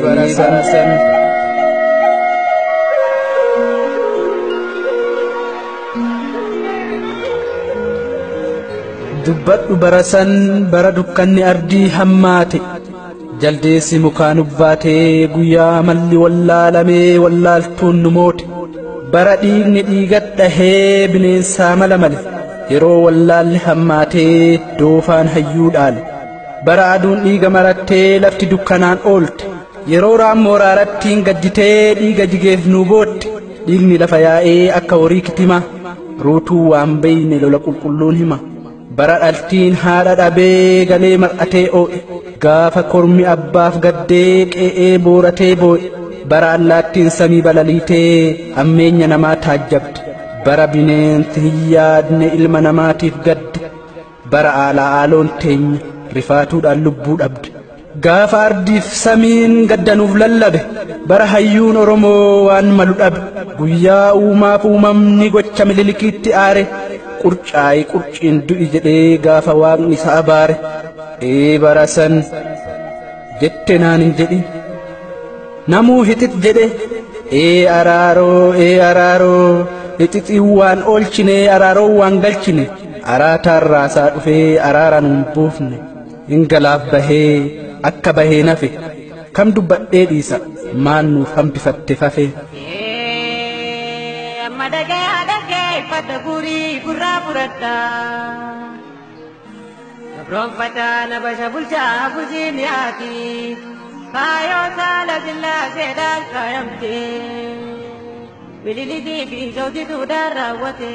barasan dubbadhu barasan bara dukkanni ardii hammaate jaldeessi mukaan ubbaatee guyyaa malli wallaalamee wallaaltuun nu moote bara dhiigni dhiigadhahee bineensaa mala male yeroo wallaalli hammaatee doofaan hayyuu dhaale bara aduun dhiiga marattee lafti dukkanaan oolte yeroo raammoo raarattiin gadditee dhiiga jigeef nuu bootte dhiigni lafa yaa'ee akka horii kitima ruutuu waan beeyne lola qulqulluun hima bara dhaltiin haadha dhabee galee mar'atee oo'e gaafa kormi abbaaf gaddee qe'ee booratee boo'e bara allaattiin samii balaliitee ammeenya namaa taajjabde bara bineensi hin yaadne ilma namaatiif gadde bara aalaa aaloon teenya rifaatuudhaan lubbuu dhabde gaafa ardiif samiin gaddanuuf lallabe bara hayyuun oromoo waan malu dhabe guyyaa uumaaf uumamni gocha mililikiitti aare qurcaa'ii qurciin du'i jedhee gaafa waaqni isa abaare barasan jette naan hin jedhin namuu hixit jedhe araaroo hixixiin waan oolchine araaroo waan galchine araataan raasaa dhufee araaraan hin buufne hin galaaf bahee akka bahee nafe kam dubbadhee dhiisa maan nuuf hambifatte fafe fata gurii gurraa fudhadha gabroonfataa nabasha bulchaa buziiniyaati kaayoo saala sillaaseedhaan kaayamte bililikii fi sootituudhaan raawwate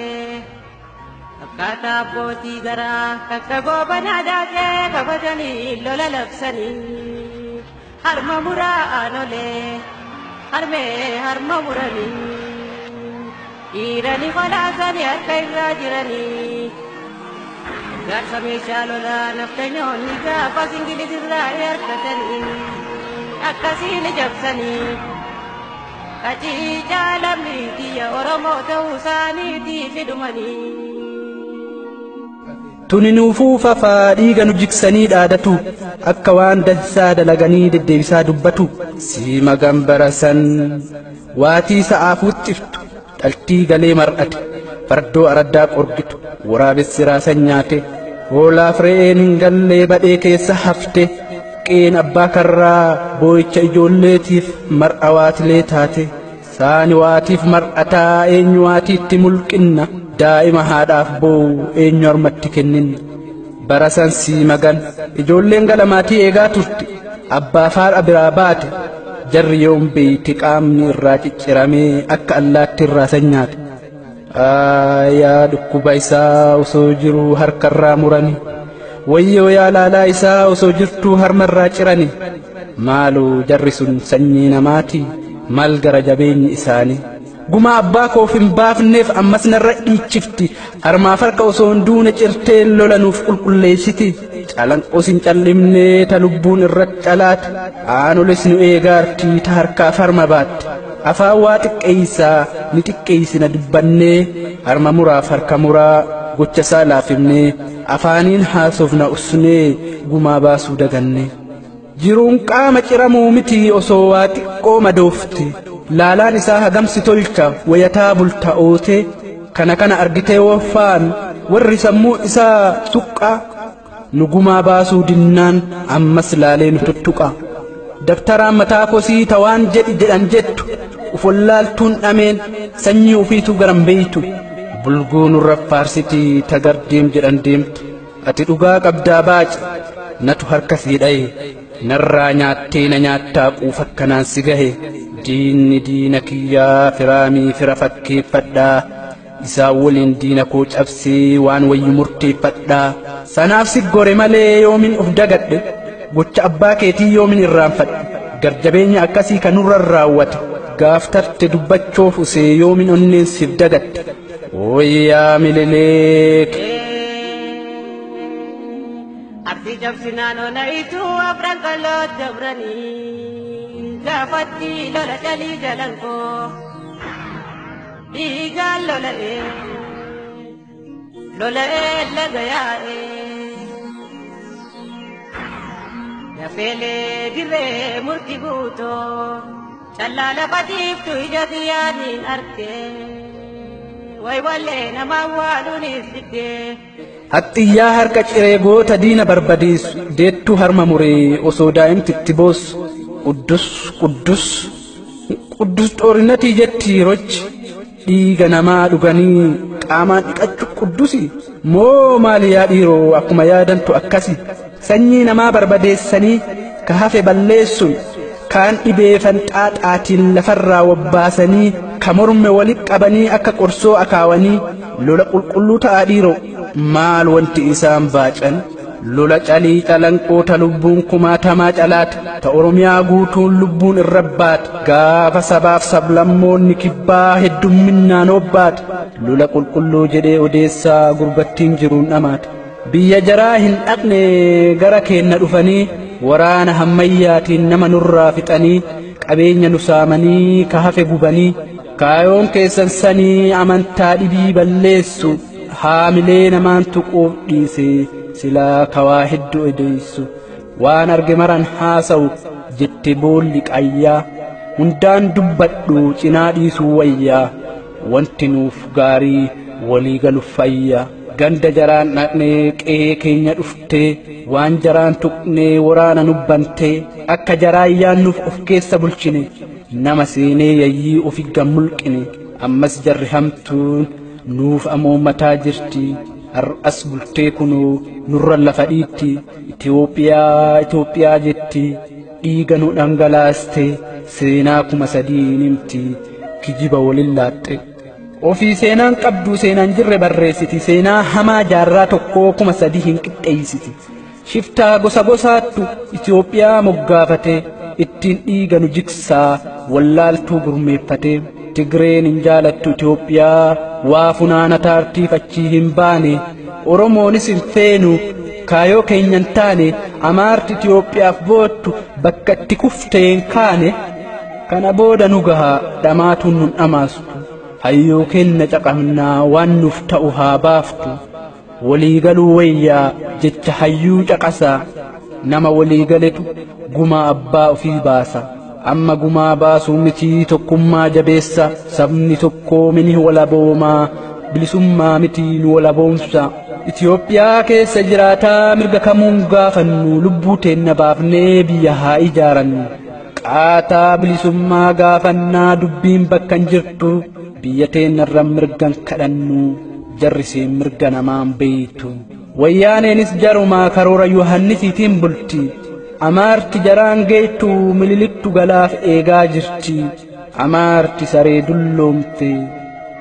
akkaataa abbootii garaa akka goobanaa daakee kabatanii lola labsanii harma muraa aanolee harma muranii dhiirani qolaasanii harka irraa jiranii gaarsa meeshaa lolaa naftanyoonni gaafa singilitirraa harkatanii akkasiin jabsanii qaciicaa lammii kiyya oromoo ta'uu isaaniitii fidumanii tuni nuufuu fafaa dhiiga nu jiksanii dhaadatu akka waan dansaa dalaganii deddeebisaa dubbatu siima gambarasan waatii sa'aaf wuxxiftu dhaltii galee mar'ate fardoo araddaa qorgitu waraabessi raasan nyaate hoolaaf re'een hin gallee badhee keessa hafte qeen abbaa karraa boo'icha ijoolleetiif mar'a waatilee taate saani waatiif mar'ataa eenyu waatiitti mulqinna daa'ima haadhaaf boo'u eenyu harmatti kenninna barasan siimagan ijoolleen galamaatii eegaa turte abbaaf haadha biraa baate jarri yoom beeyti qaamni irraa cicciramee akka allaatti irraa sanyaate yaa dhukkuba isaa osoo jiruu harkarraa murani wayyoo yaa laalaa isaa osoo jirtuu harmarraa cirani maaloo jarri sun sanyii namaati maal gara jabeenyi isaanii guma abbaa koof hin baafneef ammas narra dhiichifti harmaaf harka osoo hin duune cirtee lola nuuf qulqulleessiti calanqoos hin callimnee ta lubbuun irratti calaate aanoles nu eegaartii ta harkaaf harma baatte afaan waa xiqqeeysaa ni xiqqeeysina dubbannee harma muraaf harka muraa gocha isaa laafimnee afaaniin haasofna usnee gumaa baasuu daganne jiruun qaama ciramuu miti osoo waa xiqqoo madoofte laalaan isaa hagamsi tolcha wayataa bulta'oote kana argitee woffaan warri sammuu isaa suqqaa nu gumaa baasuu dinnaan ammas laalee nu tuttuqa dabtaraan mataa kosii tawaan jedhan jettu ufollaaltuun dhameen sanyii ufiitu garan beeytu bulguu nurra faarsitii tagardeem jedhan deemtu ati dhugaa qabdaa baaci natu harka sii dhaye narraa nyaattee na nyaattaa quufakkanaan si gahe diinni diina kiyyaa firaamii fira fakkeeffadhaa isaa waliin diina koo cabsee waan wayyu murteeffadhaa sanaaf si gore malee yoomin of dagadhe gocha abbaa keetii yoomin irraanfadhe garjabeenya akkasii kanurra raawwate gaaf tarte dubbachoof usee yoomin onneen siif dagadhe wayyaa milileek abdi jabsinaan onaituu afran qalloot dabranii gaafatti lola jalii jalankoo dhiigaan lola'ee laga yaa'ee nafele dire murti buto challala batif tu ijadiyani arke way wale nama waduni sidde haxiyyaa harka ciree goota diina barbadeessu deettuu harma muree osoo daa'imtitti boossu quddus xoorinnatii jetti rochi dhiiga namaa dhuganii qaamaan dhiqachu quddusi moo maaliyaa dhiiroo akkuma yaadantu akkasi sanyii namaa barbadeessanii ka hafe balleessun kaan dhibee fanxaaxaatiin lafarraa wabbaasanii ka morme walitti qabanii akka qorsoo akaawanii lola qulqulluu ta'a dhiiroo maal wanti isaan baacan lola calii calanqoota lubbuun kumaatamaa calaata ta oromiyaa guutuun lubbuun irrabbaata gaafa sabaaf sablammoonni kibbaa heddumminnaan obbaata lola qulqulluu jedhee odeessaa gurbattiin jiruun dhamaata biyya jaraa hin dhaqne gara keenna dhufanii waraana hammayyaatiin nama nurraa fixanii qabeenya nu saamanii ka hafe gubanii kaayoon keessan sanii amantaa dhibii balleessu haamilee namaan tuquuf dhiise silaa kawaa hedduu edeessu waan arge maran haasa'u jette boolli qayyaa hundaan dubbadhu cinaa dhiisuu wayyaa wanti nuuf gaarii walii galuuf fayyaa ganda jaraan dhaqnee qe'ee keenya dhuftee waan jaraan tuqnee waraana nubbantee akka jaraan yaannuuf of keessa bulchine nama seenee yayyii ofi gammulqine ammas jarri hamtuun nuuf amoommataa jirti har'as bultee kunoo nurra lafa dhiitti Itoophiyaa jetti dhiiga nu dhangalaaste seenaa 3 nimti kijiba walin laaxxe ofii seenaan qabdu seenaan jirre barreessiti seenaa hamaa jaarraa tokkoo 3 hin qixxeessiti shiftaa gosa gosaattu Itoophiyaa moggaafate ittiin dhiiga nu jiksaa wallaaltuu gurmeeffate Tigreen hin jaalattu Itoophiyaa waa funaana taartiif achii hin baane Oromoonis hin feenu kaayoo keenyan taane amaarti Itoophiyaaf boottu bakka itti kufteen kaane kana booda nu gahaa dhamaatuun nun dhamaastu hayyoo kenna caqamnaa waan nuuf ta'u haa baaftu waliigaluu wayyaa jecha hayyuu caqasaa nama waliigaletu gumaa abbaa ofii baasa amma gumaa baasuu mitii tokkummaa jabeessa sabni tokkoo mini walaboomaa bilisummaa mitii nu walaboomsa Itoophiyaa keessa jiraataa mirga kamuun gaafannu lubbuu teenna baafnee biyya haa ijaarannu qaataa bilisummaa gaafannaa dubbiin bakka hin jirtu biyya teennarra mirgan kadhannu jarrisee mirga namaan beeytu wayyaaneenis jarumaa karoora yohannisiitiin bulti amaarti jaraan geettu mililiktu galaaf eegaa jirti amaarti saree dulloomte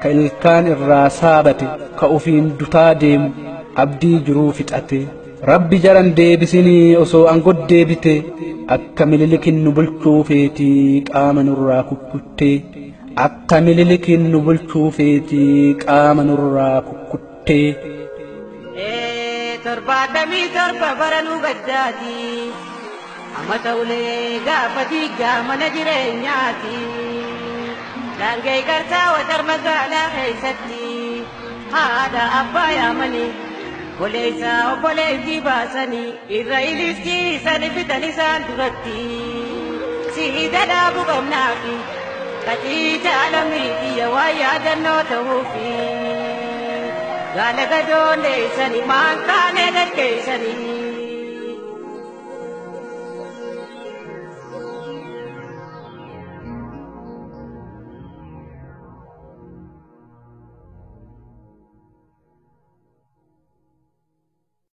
ka ilkaan irraa saabate ka ufiin dutaa deemu abdii jiruu fixate rabbi jaran deebisinii osoo angod deebite akka mililikin nu bulchuu feetii qaama nurraa kukkuttee akka mililikin nu bulchuu feetii qaama nurraa kukkuttee torbaadhamii torba baranuu gaddaati amma ta'ulee gaafa diigaa mana jireenyaati daangee gartaa watar magaalaa keessatti haadha abbaa yaamanii boleessa obboleettii baasanii irra iliskiisanii fitan isaan duratti siida dhaabuu qabnaafi qatii jaalamii biyya waa yaadannoo ta'uufi gaala gadoondeessanii maan kaanee dhaggeessanii